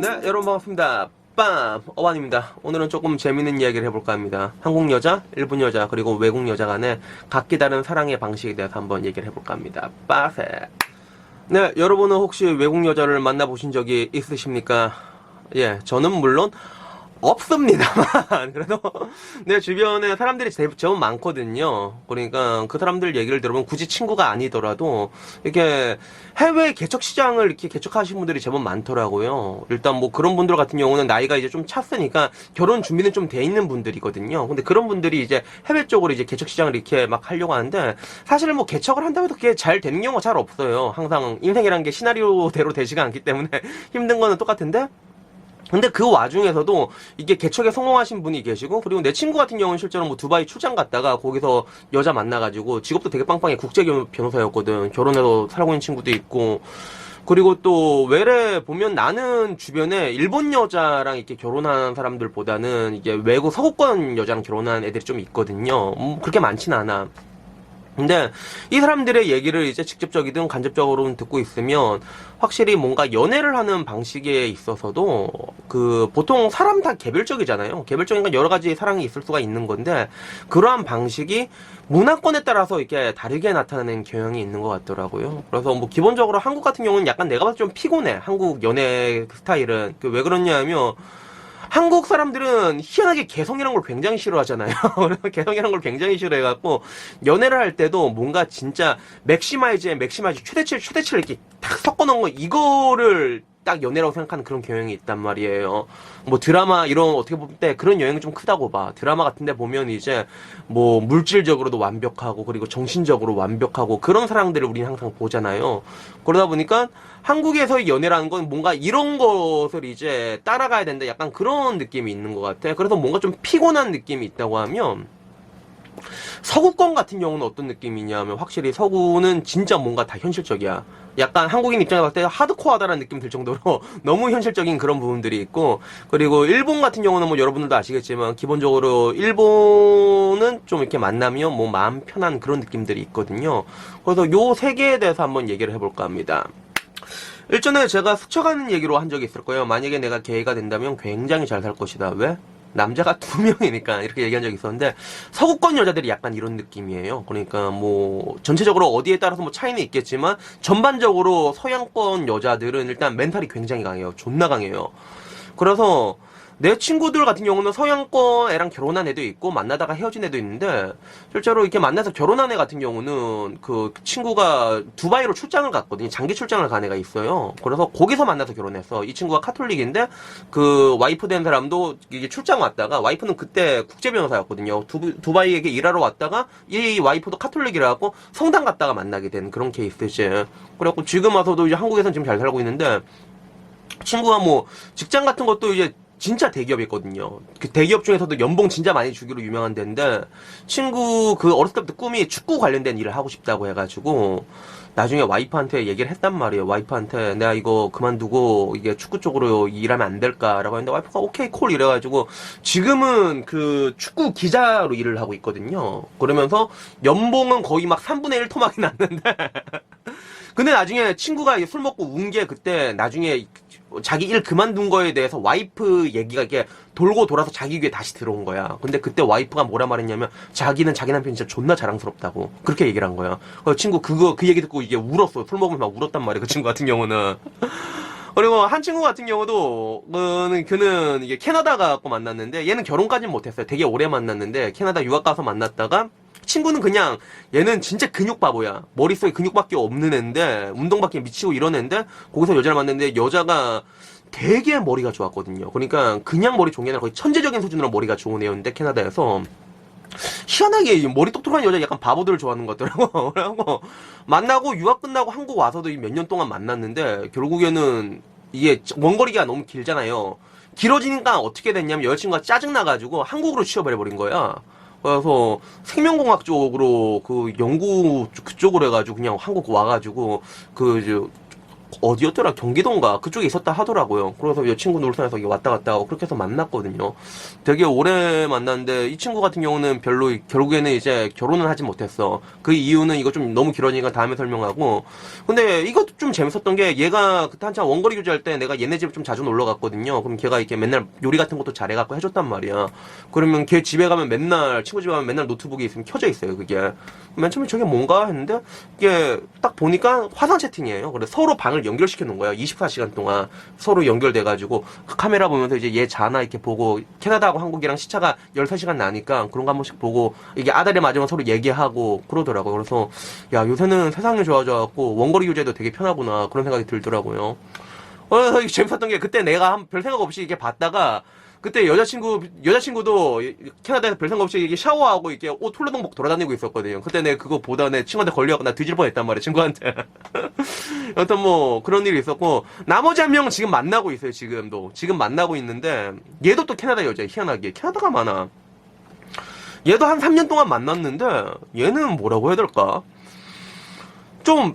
네, 여러분 반갑습니다. 빰! 어반입니다. 오늘은 조금 재밌는 이야기를 해볼까 합니다. 한국 여자, 일본 여자, 그리고 외국 여자 간의 각기 다른 사랑의 방식에 대해서 한번 얘기를 해볼까 합니다. 빠세! 네, 여러분은 혹시 외국 여자를 만나보신 적이 있으십니까? 예, 저는 물론 없습니다만 그래도 내 주변에 사람들이 제법 많거든요. 그러니까 그 사람들 얘기를 들어보면 굳이 친구가 아니더라도 이렇게 해외 개척 시장을 이렇게 개척하신 분들이 제법 많더라고요. 일단 뭐 그런 분들 같은 경우는 나이가 이제 좀 찼으니까 결혼 준비는 좀 돼 있는 분들이거든요. 근데 그런 분들이 이제 해외 쪽으로 이제 개척 시장을 이렇게 막 하려고 하는데 사실 뭐 개척을 한다고 해도 그게 잘 되는 경우가 잘 없어요. 항상 인생이란 게 시나리오대로 되지가 않기 때문에 힘든 거는 똑같은데 근데 그 와중에서도 이게 개척에 성공하신 분이 계시고, 그리고 내 친구 같은 경우는 실제로 뭐 두바이 출장 갔다가 거기서 여자 만나가지고 직업도 되게 빵빵해. 국제 변호사였거든. 결혼해서 살고 있는 친구도 있고. 그리고 또 외래 보면 나는 주변에 일본 여자랑 이렇게 결혼한 사람들보다는 이게 외국 서구권 여자랑 결혼한 애들이 좀 있거든요. 그렇게 많진 않아. 근데 이 사람들의 얘기를 이제 직접적이든 간접적으로는 듣고 있으면 확실히 뭔가 연애를 하는 방식에 있어서도 그 보통 사람 다 개별적이잖아요. 개별적인 여러 가지 사랑이 있을 수가 있는 건데 그러한 방식이 문화권에 따라서 이렇게 다르게 나타나는 경향이 있는 것 같더라고요. 그래서 뭐 기본적으로 한국 같은 경우는 약간 내가 봐도 좀 피곤해. 한국 연애 스타일은. 왜 그러냐면 한국 사람들은 희한하게 개성이란 걸 굉장히 싫어하잖아요. 그래서 개성이란 걸 굉장히 싫어해갖고 연애를 할 때도 뭔가 진짜 맥시마이즈 최대치를 이렇게 탁 섞어놓은 거 이거를 딱 연애라고 생각하는 그런 경향이 있단 말이에요. 뭐 드라마 이런 어떻게 보면 때 그런 영향이 좀 크다고 봐. 드라마 같은데 보면 이제 뭐 물질적으로도 완벽하고 그리고 정신적으로 완벽하고 그런 사람들을 우리는 항상 보잖아요. 그러다 보니까 한국에서의 연애라는 건 뭔가 이런 것을 이제 따라가야 된다. 약간 그런 느낌이 있는 것 같아. 그래서 뭔가 좀 피곤한 느낌이 있다고 하면 서구권 같은 경우는 어떤 느낌이냐면 확실히 서구는 진짜 뭔가 다 현실적이야. 약간 한국인 입장에 봤을 때 하드코어하다라는 느낌 들 정도로 너무 현실적인 그런 부분들이 있고 그리고 일본 같은 경우는 뭐 여러분들도 아시겠지만 기본적으로 일본은 좀 이렇게 만나면 뭐 마음 편한 그런 느낌들이 있거든요. 그래서 요 세 개에 대해서 한번 얘기를 해볼까 합니다. 일전에 제가 스쳐가는 얘기로 한 적이 있을 거예요. 만약에 내가 게이가 된다면 굉장히 잘 살 것이다. 왜? 남자가 2명이니까 이렇게 얘기한 적이 있었는데 서구권 여자들이 약간 이런 느낌이에요. 그러니까 뭐 전체적으로 어디에 따라서 뭐 차이는 있겠지만 전반적으로 서양권 여자들은 일단 멘탈이 굉장히 강해요. 존나 강해요. 그래서 내 친구들 같은 경우는 서양권 애랑 결혼한 애도 있고 만나다가 헤어진 애도 있는데 실제로 이렇게 만나서 결혼한 애 같은 경우는 그 친구가 두바이로 출장을 갔거든요. 장기 출장을 간 애가 있어요. 그래서 거기서 만나서 결혼했어. 이 친구가 카톨릭인데 그 와이프 된 사람도 이게 출장 왔다가 와이프는 그때 국제 변호사였거든요. 두바이에 일하러 왔다가 이 와이프도 카톨릭이라 갖고 성당 갔다가 만나게 된 그런 케이스지. 그래갖고 지금 와서도 이제 한국에서는 지금 잘 살고 있는데 친구가 뭐 직장 같은 것도 이제 진짜 대기업이거든요. 그 대기업 중에서도 연봉 진짜 많이 주기로 유명한 데인데 친구 그 어렸을 때부터 꿈이 축구 관련된 일을 하고 싶다고 해가지고 나중에 와이프한테 얘기를 했단 말이에요. 와이프한테 내가 이거 그만두고 이게 축구 쪽으로 일하면 안 될까라고 했는데 와이프가 오케이 콜 이래가지고 지금은 그 축구 기자로 일을 하고 있거든요. 그러면서 연봉은 거의 막 3분의 1 토막이 났는데 근데 나중에 친구가 술 먹고 운 게 그때 나중에 자기 일 그만둔 거에 대해서 와이프 얘기가 이게 돌고 돌아서 자기 귀에 다시 들어온 거야. 근데 그때 와이프가 뭐라 말했냐면 자기는 자기 남편이 진짜 존나 자랑스럽다고 그렇게 얘기를 한 거야. 그래서 친구 그 얘기 듣고 이게 울었어. 술 먹으면서 막 울었단 말이야. 그 친구 같은 경우는. 그리고 한 친구 같은 경우도 그는 이게 캐나다 가고 만났는데 얘는 결혼까지는 못했어요. 되게 오래 만났는데 캐나다 유학 가서 만났다가 친구는 그냥 얘는 진짜 근육 바보야. 머릿속에 근육밖에 없는 애인데 운동밖에 미치고 이런 애인데 거기서 여자를 만났는데 여자가 되게 머리가 좋았거든요. 그러니까 그냥 머리 좋은 게 아니라 거의 천재적인 수준으로 머리가 좋은 애였는데 캐나다에서 희한하게 머리 똑똑한 여자 약간 바보들을 좋아하는 것 같더라고. 그래갖고 만나고 유학 끝나고 한국 와서도 몇 년 동안 만났는데 결국에는 이게 원거리가 너무 길잖아요. 길어지니까 어떻게 됐냐면 여자친구가 짜증나가지고 한국으로 취업을 해버린 거야. 그래서 생명공학 쪽으로 그 연구 그쪽으로 해가지고 그냥 한국 와가지고 그 어디였더라? 경기도인가? 그쪽에 있었다 하더라고요. 그래서 여친구 울산에서 왔다 갔다 하고 그렇게 해서 만났거든요. 되게 오래 만났는데 이 친구 같은 경우는 별로 결국에는 이제 결혼은 하지 못했어. 그 이유는 이거 좀 너무 길어지니까 다음에 설명하고. 근데 이것도 좀 재밌었던 게 얘가 그때 한참 원거리 교제할 때 내가 얘네 집 좀 자주 놀러 갔거든요. 그럼 걔가 이렇게 맨날 요리 같은 것도 잘해갖고 해줬단 말이야. 그러면 걔 집에 가면 맨날 친구 집에 가면 맨날 노트북이 있으면 켜져 있어요. 그게. 맨 처음에 저게 뭔가 했는데 이게 딱 보니까 화상 채팅이에요. 그래서 서로 방을 연결시켜 놓은 거야. 24시간 동안 서로 연결돼가지고 그 카메라 보면서 이제 얘 자나 이렇게 보고 캐나다하고 한국이랑 시차가 13시간 나니까 그런 거 한 번씩 보고 이게 아다리 맞으면 서로 얘기하고 그러더라고요. 그래서 야 요새는 세상이 좋아져갖고 원거리 교제도 되게 편하구나 그런 생각이 들더라고요. 이게 재밌었던 게 그때 내가 별 생각 없이 이렇게 봤다가 그때 여자친구도 캐나다에서 별 생각 없이 이게 샤워하고 이렇게 옷 홀로동복 돌아다니고 있었거든요. 그때 내가 그거 보다 내 친구한테 걸려갖고 나 뒤질 뻔했단 말이야, 친구한테. 여튼 뭐 그런 일이 있었고 나머지 한 명은 지금 만나고 있어요, 지금도. 지금 만나고 있는데 얘도 또 캐나다 여자야, 희한하게. 캐나다가 많아. 얘도 한 3년 동안 만났는데 얘는 뭐라고 해야 될까? 좀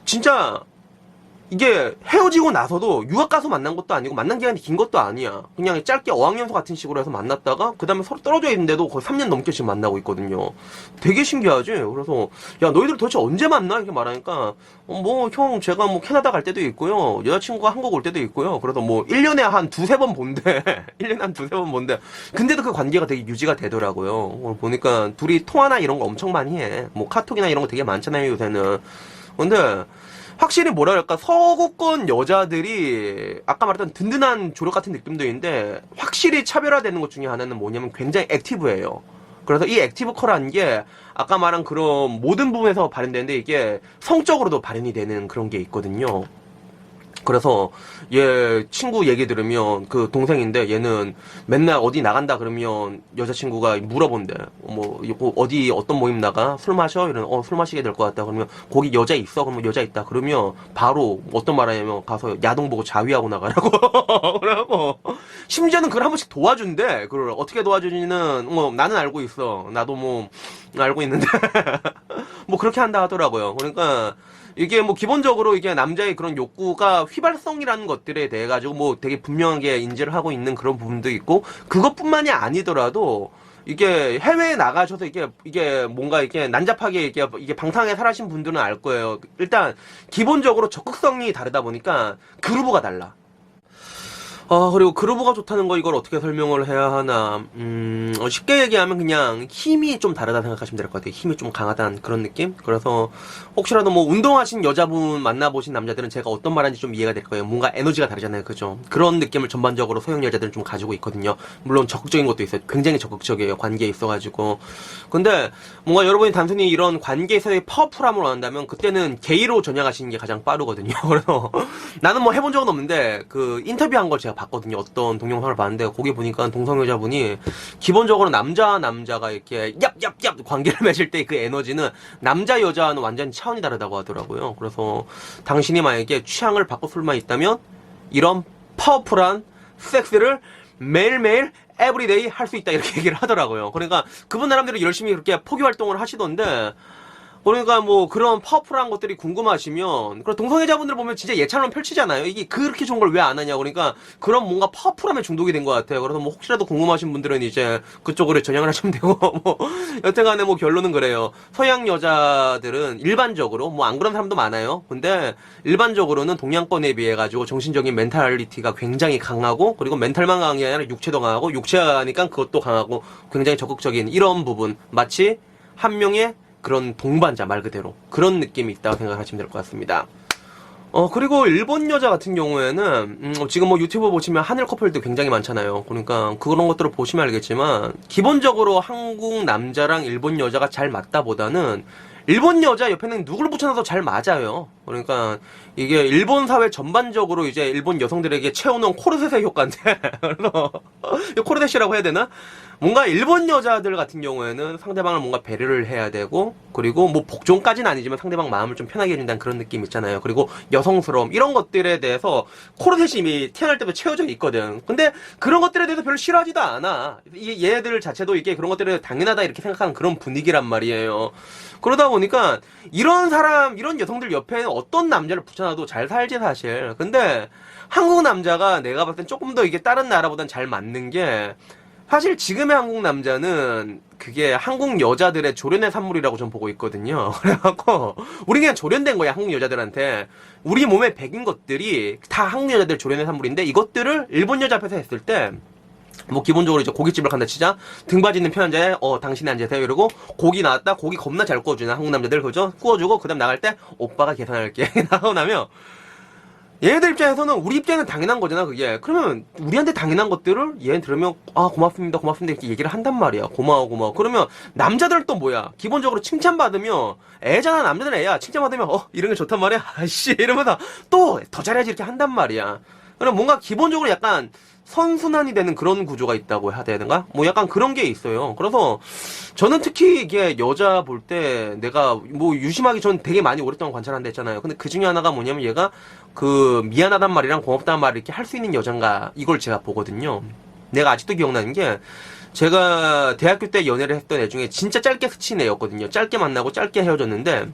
진짜 이게 헤어지고 나서도 유학 가서 만난 것도 아니고 만난 기간이 긴 것도 아니야. 그냥 짧게 어학연수 같은 식으로 해서 만났다가 그 다음에 서로 떨어져 있는데도 거의 3년 넘게 지금 만나고 있거든요. 되게 신기하지? 그래서 야 너희들 도대체 언제 만나? 이렇게 말하니까 뭐 형 제가 뭐 캐나다 갈 때도 있고요. 여자친구가 한국 올 때도 있고요. 그래서 뭐 1년에 한 두세 번 본대. 1년에 한 두세 번 본대. 근데도 그 관계가 되게 유지가 되더라고요. 보니까 둘이 통화나 이런 거 엄청 많이 해. 뭐 카톡이나 이런 거 되게 많잖아요 요새는. 근데 확실히 뭐랄까 서구권 여자들이 아까 말했던 든든한 조력 같은 느낌도 있는데 확실히 차별화되는 것 중에 하나는 뭐냐면 굉장히 액티브해요. 그래서 이 액티브커라는 게 아까 말한 그런 모든 부분에서 발현되는데 이게 성적으로도 발현이 되는 그런 게 있거든요. 그래서 얘 친구 얘기 들으면 그 동생인데 얘는 맨날 어디 나간다 그러면 여자친구가 물어본대. 뭐 이거 어디 어떤 모임 나가? 술 마셔? 이러면 술 마시게 될 것 같다. 그러면 거기 여자 있어? 그러면 여자 있다. 그러면 바로 어떤 말 하냐면 가서 야동 보고 자위하고 나가라고. 그러고 심지어는 그걸 한 번씩 도와준대. 그걸 어떻게 도와주지는 뭐 나는 알고 있어. 나도 뭐 알고 있는데 뭐 그렇게 한다 하더라고요. 그러니까 이게 뭐 기본적으로 이게 남자의 그런 욕구가 휘발성이라는 것들에 대해 가지고 뭐 되게 분명하게 인지를 하고 있는 그런 부분도 있고 그것뿐만이 아니더라도 이게 해외에 나가셔서 이게 뭔가 이게 난잡하게 이게 방탕하게 살아신 분들은 알 거예요. 일단 기본적으로 적극성이 다르다 보니까 그루브가 달라. 그리고 그루브가 좋다는 거 이걸 어떻게 설명을 해야 하나. 쉽게 얘기하면 그냥 힘이 좀 다르다 생각하시면 될 것 같아요. 힘이 좀 강하다는 그런 느낌? 그래서 혹시라도 뭐 운동하신 여자분 만나보신 남자들은 제가 어떤 말하는지 좀 이해가 될 거예요. 뭔가 에너지가 다르잖아요. 그죠? 그런 느낌을 전반적으로 소형 여자들은 좀 가지고 있거든요. 물론 적극적인 것도 있어요. 굉장히 적극적이에요. 관계에 있어가지고. 근데 뭔가 여러분이 단순히 이런 관계에서의 파워풀함을 원한다면 그때는 게이로 전향하시는 게 가장 빠르거든요. 그래서 나는 뭐 해본 적은 없는데 그 인터뷰한 걸 제가 봤거든요. 어떤 동영상을 봤는데 거기 보니까 동성 여자분이 기본적으로 남자가 이렇게 얍얍얍 관계를 맺을 때 그 에너지는 남자 여자와는 완전히 차원이 다르다고 하더라고요. 그래서 당신이 만약에 취향을 바꿀 수만 있다면 이런 파워풀한 섹스를 매일매일 에브리데이 할 수 있다 이렇게 얘기를 하더라고요. 그러니까 그분 나름대로 열심히 그렇게 포기 활동을 하시던데 그러니까 뭐 그런 파워풀한 것들이 궁금하시면 그런 동성애자분들 보면 진짜 예찬론 펼치잖아요. 이게 그렇게 좋은 걸 왜 안 하냐. 그러니까 그런 뭔가 파워풀함에 중독이 된 것 같아요. 그래서 뭐 혹시라도 궁금하신 분들은 이제 그쪽으로 전향을 하시면 되고 뭐 여튼간에 뭐 결론은 그래요. 서양 여자들은 일반적으로 뭐 안 그런 사람도 많아요. 근데 일반적으로는 동양권에 비해 가지고 정신적인 멘탈리티가 굉장히 강하고 그리고 멘탈만 강한 게 아니라 육체도 강하고 육체가 강하니까 그것도 강하고 굉장히 적극적인 이런 부분 마치 한 명의 그런 동반자 말 그대로 그런 느낌이 있다고 생각하시면 될 것 같습니다. 그리고 일본 여자 같은 경우에는 지금 뭐 유튜브 보시면 한일 커플도 굉장히 많잖아요. 그러니까 그런 것들을 보시면 알겠지만 기본적으로 한국 남자랑 일본 여자가 잘 맞다 보다는 일본 여자 옆에는 누굴 붙여놔도 잘 맞아요. 그러니까 이게 일본 사회 전반적으로 이제 일본 여성들에게 채워놓은 코르셋의 효과인데 그래서 코르셋이라고 해야 되나? 뭔가 일본 여자들 같은 경우에는 상대방을 뭔가 배려를 해야 되고 그리고 뭐 복종까지는 아니지만 상대방 마음을 좀 편하게 해준다는 그런 느낌 있잖아요. 그리고 여성스러움 이런 것들에 대해서 코르셋이 이미 태어날 때부터 채워져 있거든. 근데 그런 것들에 대해서 별로 싫어하지도 않아. 얘네들 자체도 이게 그런 것들을 당연하다 이렇게 생각하는 그런 분위기란 말이에요. 그러다 보니까 이런 여성들 옆에는 어떤 남자를 붙여놔도 잘 살지 사실. 근데 한국 남자가 내가 봤을 땐 조금 더 이게 다른 나라보단 잘 맞는 게, 사실 지금의 한국 남자는 그게 한국 여자들의 조련의 산물이라고 전 보고 있거든요. 그래갖고 우리 그냥 조련된 거야, 한국 여자들한테. 우리 몸에 배긴 것들이 다 한국 여자들 조련의 산물인데, 이것들을 일본 여자 앞에서 했을 때 뭐 기본적으로 이제 고깃집을 간다 치자, 등받이 있는 편한 자에 당신이 앉으세요 이러고 고기 나왔다, 고기 겁나 잘 구워주나 한국 남자들, 그죠? 구워주고 그다음 나갈 때 오빠가 계산할게 나가고 나면, 얘네들 입장에서는 우리 입장에는 당연한 거잖아 그게. 그러면 우리한테 당연한 것들을 얘는 들으면 아 고맙습니다 고맙습니다 이렇게 얘기를 한단 말이야. 고마워 고마워. 그러면 남자들은 또 뭐야, 기본적으로 칭찬받으면 애잖아. 남자들은 애야. 칭찬받으면 이런 게 좋단 말이야 아씨 이러면서 또 더 잘해야지 이렇게 한단 말이야. 그럼 뭔가 기본적으로 약간 선순환이 되는 그런 구조가 있다고 해야 되는가? 뭐 약간 그런 게 있어요. 그래서 저는 특히 이게 여자 볼 때 내가 뭐 유심하게 전 되게 많이 오랫동안 관찰한다 했잖아요. 근데 그 중에 하나가 뭐냐면, 얘가 그 미안하단 말이랑 고맙다는 말을 이렇게 할 수 있는 여잔가, 이걸 제가 보거든요. 내가 아직도 기억나는 게, 제가 대학교 때 연애를 했던 애 중에 진짜 짧게 스친 애였거든요. 짧게 만나고 짧게 헤어졌는데,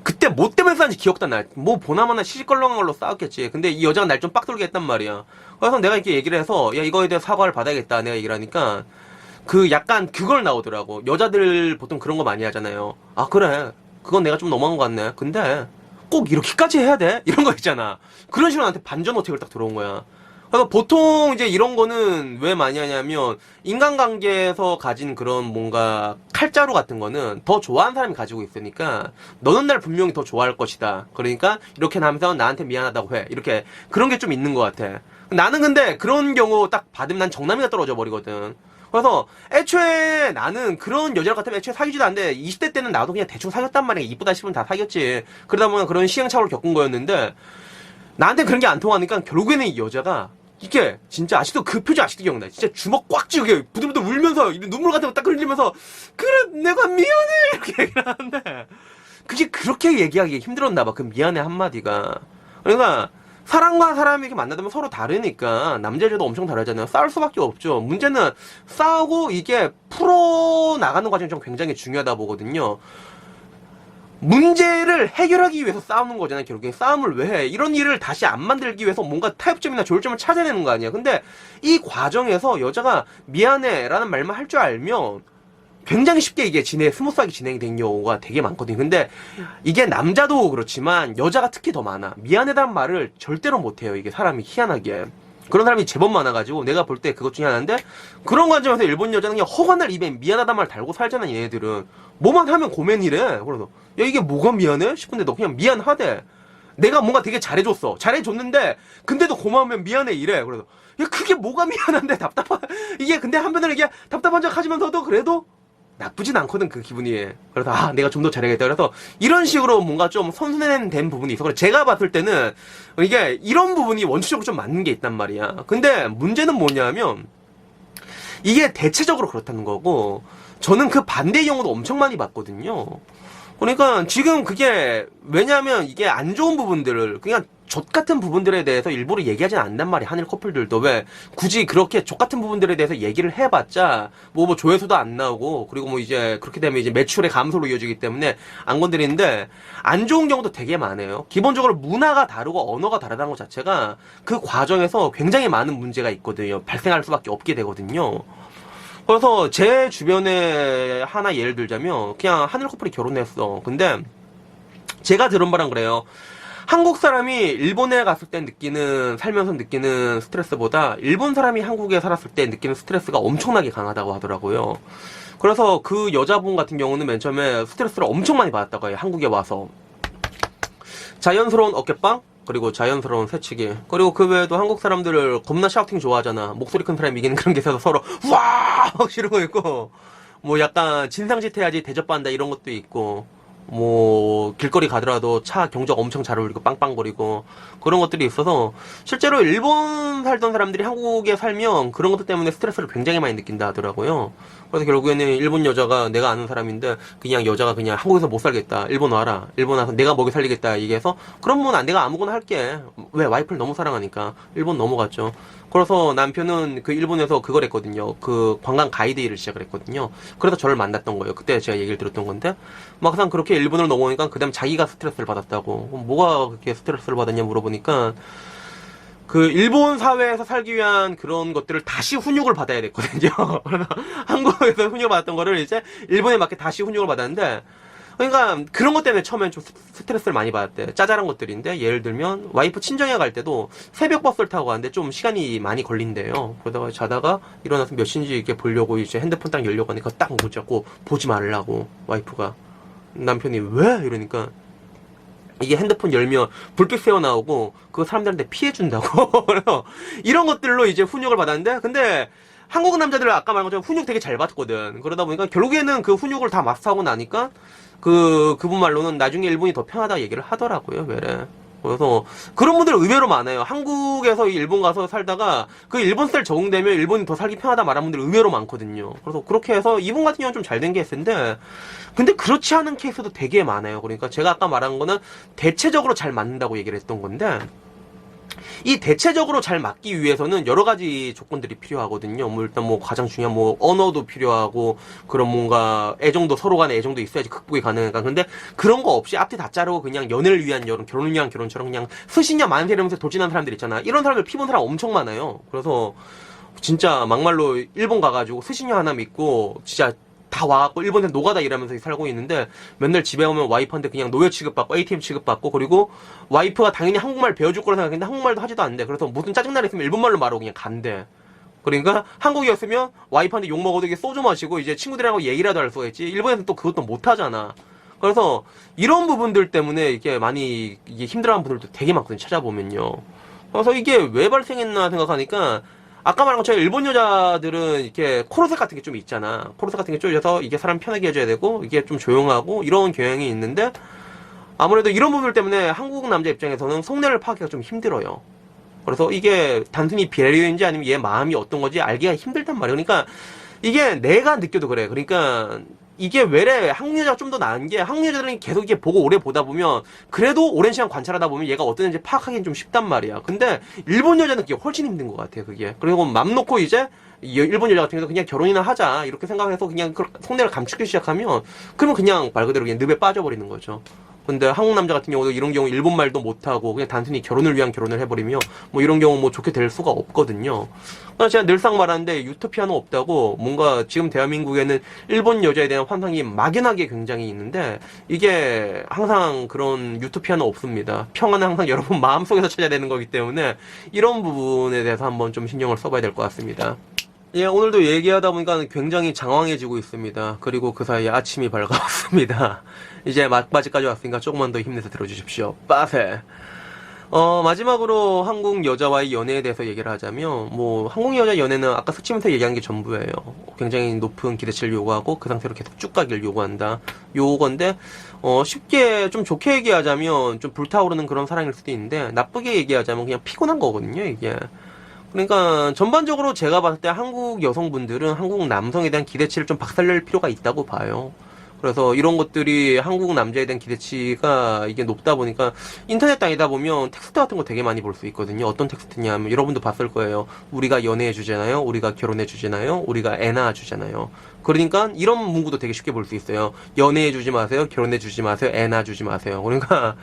그때 뭐 때문에 싸운지 기억도 안 나. 뭐 보나마나 시시껄렁한 걸로 싸웠겠지. 근데 이 여자가 날 좀 빡돌게 했단 말이야. 그래서 내가 이렇게 얘기를 해서, 야 이거에 대해 사과를 받아야겠다 내가 얘기를 하니까, 그 약간 그걸 나오더라고. 여자들 보통 그런 거 많이 하잖아요. 아 그래, 그건 내가 좀 너무한 것 같네. 근데 꼭 이렇게까지 해야 돼? 이런 거 있잖아. 그런 식으로 나한테 반전 어택을 딱 들어온 거야. 그래서 보통 이제 이런 거는 왜 많이 하냐면, 인간관계에서 가진 그런 뭔가 칼자루 같은 거는 더 좋아하는 사람이 가지고 있으니까, 너는 날 분명히 더 좋아할 것이다. 그러니까 이렇게 하면서 나한테 미안하다고 해. 이렇게 그런 게 좀 있는 것 같아. 나는 근데 그런 경우 딱 받으면 난 정남이가 떨어져 버리거든. 그래서 애초에 나는 그런 여자 같으면 애초에 사귀지도 않는데, 20대 때는 나도 그냥 대충 사귀었단 말이야. 이쁘다 싶으면 다 사귀었지. 그러다 보면 그런 시행착오를 겪은 거였는데, 나한테 그런 게 안 통하니까 결국에는 이 여자가 이게 진짜 아직도 그 표정 아직도 기억나. 진짜 주먹 꽉 쥐고 부들부들 울면서 눈물 같은 거 딱 흘리면서, 그래 내가 미안해 이렇게 얘기를 하는데, 그게 그렇게 얘기하기 힘들었나 봐. 그 미안해 한마디가. 그러니까 사람과 사람이 이렇게 만나면 서로 다르니까, 남자 여자도 엄청 다르잖아요. 싸울 수밖에 없죠. 문제는 싸우고 이게 풀어 나가는 과정이 좀 굉장히 중요하다 보거든요. 문제를 해결하기 위해서 싸우는 거잖아요. 결국에 싸움을 왜 해? 이런 일을 다시 안 만들기 위해서 뭔가 타협점이나 조율점을 찾아내는 거 아니야. 근데 이 과정에서 여자가 미안해 라는 말만 할 줄 알면 굉장히 쉽게 이게 스무스하게 진행이 된 경우가 되게 많거든요. 근데 이게 남자도 그렇지만 여자가 특히 더 많아. 미안해라는 말을 절대로 못해요. 이게 사람이 희한하게. 그런 사람이 제법 많아가지고 내가 볼 때 그것 중에 하나인데, 그런 관점에서 일본 여자는 그냥 허간날 입에 미안하단 말 달고 살잖아. 얘네들은 뭐만 하면 고맨이래. 그래서 야 이게 뭐가 미안해? 싶은데 너 그냥 미안하대. 내가 뭔가 되게 잘해줬는데 근데도 고마우면 미안해 이래. 그래서 야 그게 뭐가 미안한데, 답답한 이게. 근데 한편으로 이게 답답한 척 하지면서도 그래도 나쁘진 않거든 그 기분이. 그래서 내가 좀 더 잘해야겠다. 그래서 이런 식으로 뭔가 좀 선순환된 부분이 있어. 그래서 제가 봤을 때는 이게 이런 부분이 원칙적으로 좀 맞는 게 있단 말이야. 근데 문제는 뭐냐면, 이게 대체적으로 그렇다는 거고, 저는 그 반대의 경우도 엄청 많이 봤거든요. 그러니까 지금 그게 왜냐면, 이게 안 좋은 부분들을 그냥 족같은 부분들에 대해서 일부러 얘기하진 않단 말이야. 한일 커플들도. 왜 굳이 그렇게 족같은 부분들에 대해서 얘기를 해봤자 뭐 조회수도 안 나오고, 그리고 뭐 이제 그렇게 되면 이제 매출의 감소로 이어지기 때문에 안 건드리는데, 안 좋은 경우도 되게 많아요. 기본적으로 문화가 다르고 언어가 다르다는 것 자체가 그 과정에서 굉장히 많은 문제가 있거든요. 발생할 수밖에 없게 되거든요. 그래서 제 주변에 하나 예를 들자면, 그냥 한일 커플이 결혼했어. 근데 제가 들은 바랑 그래요. 한국 사람이 일본에 갔을 때 살면서 느끼는 스트레스보다 일본 사람이 한국에 살았을 때 느끼는 스트레스가 엄청나게 강하다고 하더라고요. 그래서 그 여자분 같은 경우는 맨 처음에 스트레스를 엄청 많이 받았다고 해요. 한국에 와서. 자연스러운 어깨빵, 그리고 자연스러운 새치기, 그리고 그 외에도 한국 사람들을 겁나 샤우팅 좋아하잖아. 목소리 큰 사람이 이기는 그런 게 있어서 서로 와 막 이러고 있고, 뭐 약간 진상짓 해야지 대접받는다 이런 것도 있고, 뭐 길거리 가더라도 차 경적 엄청 잘 어울리고 빵빵거리고 그런 것들이 있어서, 실제로 일본 살던 사람들이 한국에 살면 그런 것들 때문에 스트레스를 굉장히 많이 느낀다 하더라고요. 그래서 결국에는 일본 여자가, 내가 아는 사람인데 그냥 여자가 그냥 한국에서 못 살겠다, 일본 와라, 일본 와서 내가 먹여 살리겠다 얘기해서, 그럼 뭐 내가 아무거나 할게, 왜 와이프를 너무 사랑하니까 일본 넘어갔죠. 그래서 남편은 그 일본에서 그걸 했거든요. 그 관광 가이드 일을 시작을 했거든요. 그래서 저를 만났던 거예요. 그때 제가 얘기를 들었던 건데, 막상 그렇게 그렇게 일본으로 넘어오니까 그 다음 자기가 스트레스를 받았다고. 그럼 뭐가 그렇게 스트레스를 받았냐 물어보니까 그 일본 사회에서 살기 위한 그런 것들을 다시 훈육을 받아야 됐거든요. 그래서 한국에서 훈육을 받았던 거를 이제 일본에 맞게 다시 훈육을 받았는데, 그러니까 그런 것 때문에 처음엔 좀 스트레스를 많이 받았대. 짜잘한 것들인데, 예를 들면 와이프 친정에 갈 때도 새벽 버스를 타고 가는데 좀 시간이 많이 걸린대요. 그러다가 자다가 일어나서 몇 시인지 이렇게 보려고 이제 핸드폰 딱 열려고 하니까 딱 못 잡고 보지 말라고 와이프가. 남편이 왜? 이러니까 이게 핸드폰 열면 불빛 새어나오고 그거 사람들한테 피해준다고. 그래서 이런 것들로 이제 훈육을 받았는데, 근데 한국 남자들은 아까 말한 것처럼 훈육 되게 잘 받거든. 그러다 보니까 결국에는 그 훈육을 다 마스터하고 나니까 그분 말로는 나중에 일본이 더 편하다 얘기를 하더라고요. 왜래. 그래서 그런 분들 의외로 많아요. 한국에서 일본 가서 살다가 그 일본 스타일 적응되면 일본이 더 살기 편하다 말하는 분들 의외로 많거든요. 그래서 그렇게 해서 이분 같은 경우는 좀 잘 된 케이스인데, 근데 그렇지 않은 케이스도 되게 많아요. 그러니까 제가 아까 말한 거는 대체적으로 잘 맞는다고 얘기를 했던 건데, 이 대체적으로 잘 맞기 위해서는 여러 가지 조건들이 필요하거든요. 뭐 일단 뭐 가장 중요한 뭐 언어도 필요하고, 그런 뭔가 애정도, 서로 간에 애정도 있어야지 극복이 가능하니까. 근데 그런 거 없이 앞뒤 다 자르고 그냥 연애를 위한 결혼, 결혼을 위한 결혼처럼 그냥 스시냐 만세 이러면서 돌진하는 사람들 있잖아. 이런 사람들 피본 사람 엄청 많아요. 그래서 진짜 막말로 일본 가가지고 스시냐 하나 믿고 진짜 다 와갖고 일본에서 노가다 일하면서 살고 있는데, 맨날 집에 오면 와이프한테 그냥 노예 취급받고 ATM 취급받고, 그리고 와이프가 당연히 한국말 배워줄 거라 생각했는데 한국말도 하지도 않는데, 그래서 무슨 짜증날 있으면 일본말로 말하고 그냥 간대. 그러니까 한국이었으면 와이프한테 욕 먹어도 이게 소주 마시고 이제 친구들이랑 얘기라도 할 수가 있지, 일본에서는 또 그것도 못 하잖아. 그래서 이런 부분들 때문에 이게 많이 이게 힘들어하는 분들도 되게 많거든요, 찾아보면요. 그래서 이게 왜 발생했나 생각하니까, 아까 말한 것처럼 일본 여자들은 이렇게 코르셋 같은 게 좀 있잖아. 코르셋 같은 게 쪼여서 이게 사람 편하게 해줘야 되고, 이게 좀 조용하고, 이런 경향이 있는데, 아무래도 이런 부분들 때문에 한국 남자 입장에서는 속내를 파악하기가 좀 힘들어요. 그래서 이게 단순히 배려인지 아니면 얘 마음이 어떤 건지 알기가 힘들단 말이에요. 그러니까 이게 내가 느껴도 그래. 그러니까 이게 왜래 한국 여자가 좀 더 나은 게, 한국 여자들은 계속 이게 보고 오래 보다 보면 그래도 오랜 시간 관찰하다 보면 얘가 어떤 애인지 파악하기는 좀 쉽단 말이야. 근데 일본 여자는 그게 훨씬 힘든 것 같아, 그게. 그리고 맘 놓고 이제 일본 여자 같은 경우도 그냥 결혼이나 하자 이렇게 생각해서 그냥 속내를 감추기 시작하면, 그러면 그냥 말 그대로 그냥 늪에 빠져버리는 거죠. 근데 한국 남자 같은 경우도 이런 경우 일본 말도 못하고 그냥 단순히 결혼을 위한 결혼을 해버리면 뭐 이런 경우 뭐 좋게 될 수가 없거든요. 그래서 제가 늘상 말하는데 유토피아는 없다고. 뭔가 지금 대한민국에는 일본 여자에 대한 환상이 막연하게 굉장히 있는데, 이게 항상 그런 유토피아는 없습니다. 평화는 항상 여러분 마음속에서 찾아야 되는 거기 때문에 이런 부분에 대해서 한번 좀 신경을 써봐야 될 것 같습니다. 예, 오늘도 얘기하다 보니까 굉장히 장황해지고 있습니다. 그리고 그 사이에 아침이 밝아왔습니다. 이제 막바지까지 왔으니까 조금만 더 힘내서 들어주십시오. 빠세. 마지막으로 한국 여자와의 연애에 대해서 얘기를 하자면, 뭐 한국 여자 연애는 아까 스치면서 얘기한 게 전부예요. 굉장히 높은 기대치를 요구하고 그 상태로 계속 쭉 가기를 요구한다. 요건데, 쉽게 좀 좋게 얘기하자면 좀 불타오르는 그런 사랑일 수도 있는데, 나쁘게 얘기하자면 그냥 피곤한 거거든요, 이게. 그러니까 전반적으로 제가 봤을 때 한국 여성분들은 한국 남성에 대한 기대치를 좀 박살낼 필요가 있다고 봐요. 그래서 이런 것들이 한국 남자에 대한 기대치가 이게 높다 보니까, 인터넷 다니다 보면 텍스트 같은 거 되게 많이 볼 수 있거든요. 어떤 텍스트냐면 여러분도 봤을 거예요. 우리가 연애해 주잖아요. 우리가 결혼해 주잖아요. 우리가 애 낳아 주잖아요. 그러니까 이런 문구도 되게 쉽게 볼 수 있어요. 연애해 주지 마세요. 결혼해 주지 마세요. 애 낳아 주지 마세요. 그러니까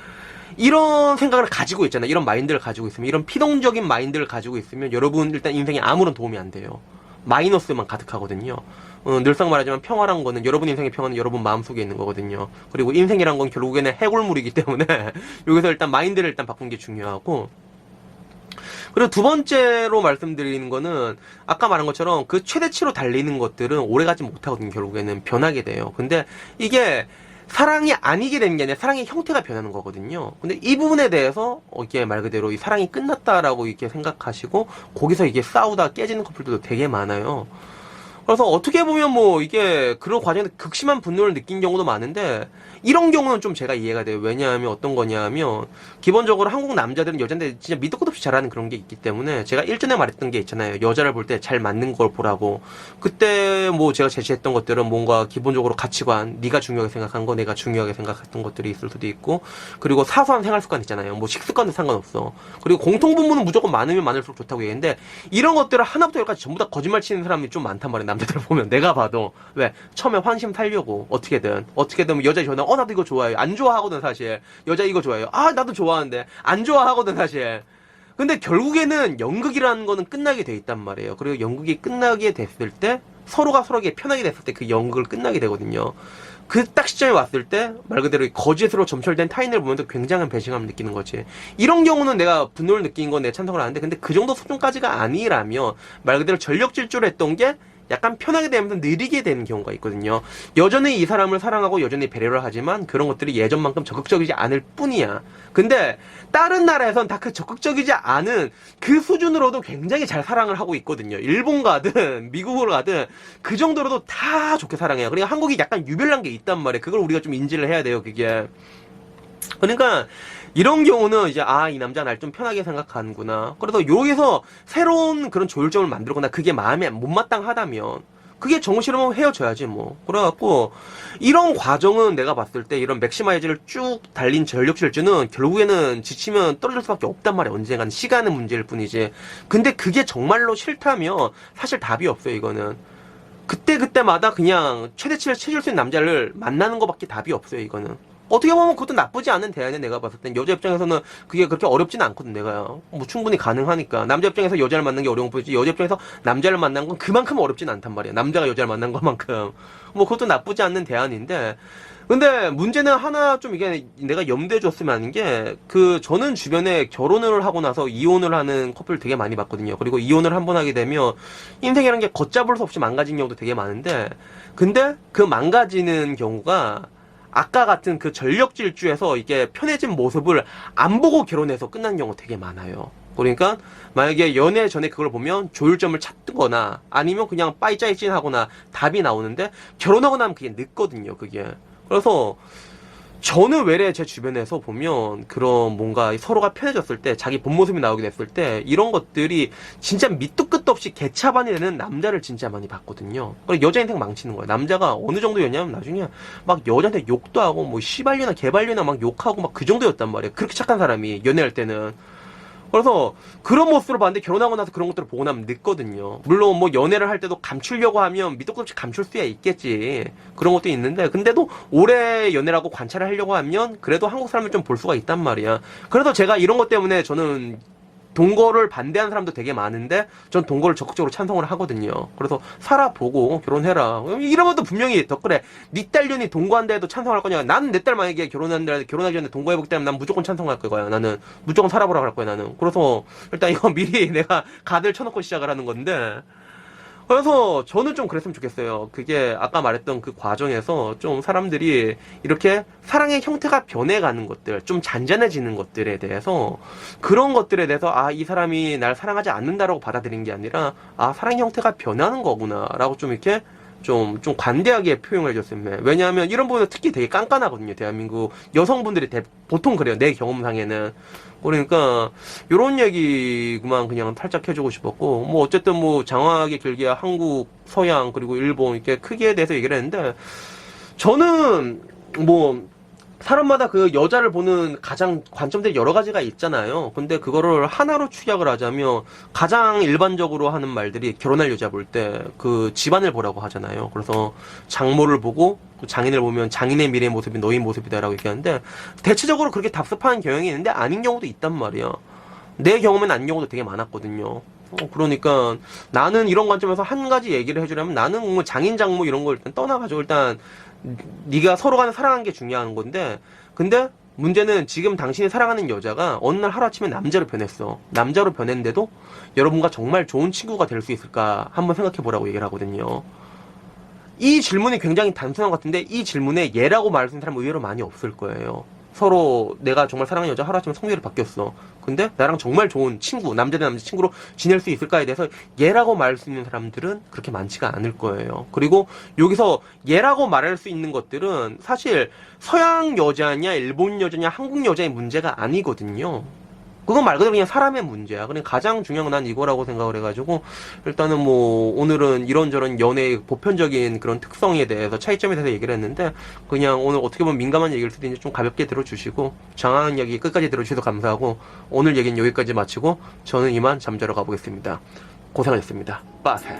이런 생각을 가지고 있잖아요. 이런 마인드를 가지고 있으면, 이런 피동적인 마인드를 가지고 있으면 여러분 일단 인생에 아무런 도움이 안 돼요. 마이너스만 가득하거든요. 늘상 말하지만 평화란 거는, 여러분 인생의 평화는 여러분 마음속에 있는 거거든요. 그리고 인생이란 건 결국에는 해골물이기 때문에 여기서 일단 마인드를 일단 바꾸는 게 중요하고, 그리고 두 번째로 말씀드리는 거는 아까 말한 것처럼 그 최대치로 달리는 것들은 오래가지 못하거든요. 결국에는 변하게 돼요. 근데 이게 사랑이 아니게 되는 게 아니라 사랑의 형태가 변하는 거거든요. 근데 이 부분에 대해서 이게 말 그대로 이 사랑이 끝났다라고 이렇게 생각하시고 거기서 이게 싸우다 깨지는 커플들도 되게 많아요. 그래서 어떻게 보면 뭐 이게 그런 과정에서 극심한 분노를 느낀 경우도 많은데, 이런 경우는 좀 제가 이해가 돼요. 왜냐하면 어떤 거냐면, 기본적으로 한국 남자들은 여자인데 진짜 밑도 끝도 없이 잘하는 그런 게 있기 때문에, 제가 일전에 말했던 게 있잖아요. 여자를 볼 때 잘 맞는 걸 보라고. 그때 뭐 제가 제시했던 것들은 뭔가 기본적으로 가치관, 네가 중요하게 생각한 거, 내가 중요하게 생각했던 것들이 있을 수도 있고, 그리고 사소한 생활 습관 있잖아요. 뭐 식습관도 상관없어. 그리고 공통분모는 무조건 많으면 많을수록 좋다고 얘기했는데, 이런 것들을 하나부터 열까지 전부 다 거짓말 치는 사람이 좀 많단 말이에요. 남자들 보면 내가 봐도 왜 처음에 환심 살려고 어떻게든 뭐 여자 좋아하는 나도 이거 좋아해요. 안 좋아하거든 사실. 여자 이거 좋아해요. 나도 좋아하는데 안 좋아하거든 사실. 근데 결국에는 연극이라는 거는 끝나게 돼 있단 말이에요. 그리고 연극이 끝나게 됐을 때 서로가 서로에게 편하게 됐을 때 그 연극을 끝나게 되거든요. 그 딱 시점에 왔을 때 말 그대로 거짓으로 점철된 타인을 보면서 굉장한 배신감을 느끼는 거지. 이런 경우는 내가 분노를 느낀 건 내 찬성을 하는데, 근데 그 정도 수준까지가 아니라면 말 그대로 전력 질주를 했던 게 약간 편하게 되면서 느리게 되는 경우가 있거든요. 여전히 이 사람을 사랑하고 여전히 배려를 하지만 그런 것들이 예전만큼 적극적이지 않을 뿐이야. 근데 다른 나라에선 다 그 적극적이지 않은 그 수준으로도 굉장히 잘 사랑을 하고 있거든요. 일본 가든 미국을 가든 그 정도로도 다 좋게 사랑해요. 그러니까 한국이 약간 유별난 게 있단 말이에요. 그걸 우리가 좀 인지를 해야 돼요. 그게. 그러니까 이런 경우는 이제 이 남자 날 좀 편하게 생각하는구나. 그래서 여기서 새로운 그런 조율점을 만들거나 그게 마음에 못마땅하다면 그게 정시로면 헤어져야지 뭐. 그래갖고 이런 과정은 내가 봤을 때 이런 맥시마이즈를 쭉 달린 전력 질주는 결국에는 지치면 떨어질 수밖에 없단 말이야. 언젠가는 시간의 문제일 뿐이지. 근데 그게 정말로 싫다면 사실 답이 없어요. 이거는 그때마다 그냥 최대치를 채줄 수 있는 남자를 만나는 것밖에 답이 없어요. 이거는 어떻게 보면 그것도 나쁘지 않은 대안에 내가 봤을 땐 여자 입장에서는 그게 그렇게 어렵진 않거든. 내가 뭐 충분히 가능하니까. 남자 입장에서 여자를 만나는 게 어려운 뿐이지 여자 입장에서 남자를 만난 건 그만큼 어렵진 않단 말이야. 남자가 여자를 만난 것만큼 뭐 그것도 나쁘지 않는 대안인데, 근데 문제는 하나 좀 이게 내가 염두에 줬으면 하는 게 저는 주변에 결혼을 하고 나서 이혼을 하는 커플 되게 많이 봤거든요. 그리고 이혼을 한 번 하게 되면 인생이라는 게 걷잡을 수 없이 망가진 경우도 되게 많은데, 근데 그 망가지는 경우가 아까 같은 그 전력 질주에서 이게 편해진 모습을 안 보고 결혼해서 끝난 경우 되게 많아요. 그러니까 만약에 연애 전에 그걸 보면 조율점을 찾거나 아니면 그냥 빠이짜이찐 하거나 답이 나오는데 결혼하고 나면 그게 늦거든요. 그게. 그래서 저는 외래 제 주변에서 보면 그런 뭔가 서로가 편해졌을 때 자기 본 모습이 나오게 됐을 때 이런 것들이 진짜 밑도 끝도 없이 개차반이 되는 남자를 진짜 많이 봤거든요. 그리고 여자 인생 망치는 거예요. 남자가 어느 정도였냐면 나중에 막 여자한테 욕도 하고 뭐 시발려나 개발려나 막 욕하고 막 그 정도였단 말이에요. 그렇게 착한 사람이 연애할 때는. 그래서 그런 모습으로 봤는데 결혼하고 나서 그런 것들을 보고 나면 늦거든요. 물론 뭐 연애를 할 때도 감추려고 하면 밑도 끝도 없이 감출 수야 있겠지. 그런 것도 있는데, 근데도 오래 연애라고 관찰을 하려고 하면 그래도 한국 사람을 좀 볼 수가 있단 말이야. 그래서 제가 이런 것 때문에 저는 동거를 반대하는 사람도 되게 많은데 전 동거를 적극적으로 찬성을 하거든요. 그래서 살아보고 결혼해라. 이러면도 분명히 댓글에 니 딸년이 동거한다 해도 찬성할 거냐. 나는 내 딸 만약에 결혼하기 전에 동거해보기 때문에 난 무조건 찬성할 거야. 나는 무조건 살아보라고 할 거야. 나는. 그래서 일단 이거 미리 내가 가드를 쳐놓고 시작을 하는 건데, 그래서 저는 좀 그랬으면 좋겠어요. 그게 아까 말했던 그 과정에서 좀 사람들이 이렇게 사랑의 형태가 변해가는 것들, 좀 잔잔해지는 것들에 대해서, 그런 것들에 대해서 이 사람이 날 사랑하지 않는다라고 받아들이는 게 아니라 사랑의 형태가 변하는 거구나 라고 좀 이렇게 좀 관대하게 표현을 해줬으면 해. 왜냐하면 이런 부분은 특히 되게 깐깐하거든요. 대한민국 여성분들이 보통 그래요. 내 경험상에는. 그러니까 요런 얘기만 그냥 살짝 해주고 싶었고, 뭐 어쨌든 뭐 장황하게 길게 한국, 서양 그리고 일본 이렇게 크기에 대해서 얘기를 했는데, 저는 뭐 사람마다 그 여자를 보는 가장 관점들이 여러 가지가 있잖아요. 근데 그거를 하나로 축약을 하자면 가장 일반적으로 하는 말들이 결혼할 여자 볼 때 그 집안을 보라고 하잖아요. 그래서 장모를 보고 장인을 보면 장인의 미래의 모습이 너희 모습이다라고 얘기하는데, 대체적으로 그렇게 답습하는 경향이 있는데 아닌 경우도 있단 말이야. 내 경험엔 아닌 경우도 되게 많았거든요. 그러니까 나는 이런 관점에서 한 가지 얘기를 해주려면, 나는 뭐 장인 장모 이런 걸 일단 떠나가지고 일단 네가 서로 간에 사랑하는 게 중요한 건데, 근데 문제는 지금 당신이 사랑하는 여자가 어느 날 하루아침에 남자로 변했어. 남자로 변했는데도 여러분과 정말 좋은 친구가 될 수 있을까 한번 생각해 보라고 얘기를 하거든요. 이 질문이 굉장히 단순한 것 같은데 이 질문에 예라고 말할 수 있는 사람은 의외로 많이 없을 거예요. 서로 내가 정말 사랑하는 여자 하루아침에 성별이 바뀌었어. 근데 나랑 정말 좋은 친구, 남자 대 남자 친구로 지낼 수 있을까에 대해서 예라고 말할 수 있는 사람들은 그렇게 많지가 않을 거예요. 그리고 여기서 예라고 말할 수 있는 것들은 사실 서양 여자냐 일본 여자냐 한국 여자의 문제가 아니거든요. 그건 말 그대로 그냥 사람의 문제야. 그냥 가장 중요한 건 난 이거라고 생각을 해가지고, 일단은 뭐 오늘은 이런저런 연애의 보편적인 그런 특성에 대해서 차이점에 대해서 얘기를 했는데, 그냥 오늘 어떻게 보면 민감한 얘기일 수도 있는데 좀 가볍게 들어주시고 장황한 얘기 끝까지 들어주셔서 감사하고, 오늘 얘기는 여기까지 마치고 저는 이만 잠자러 가보겠습니다. 고생하셨습니다. 빠세.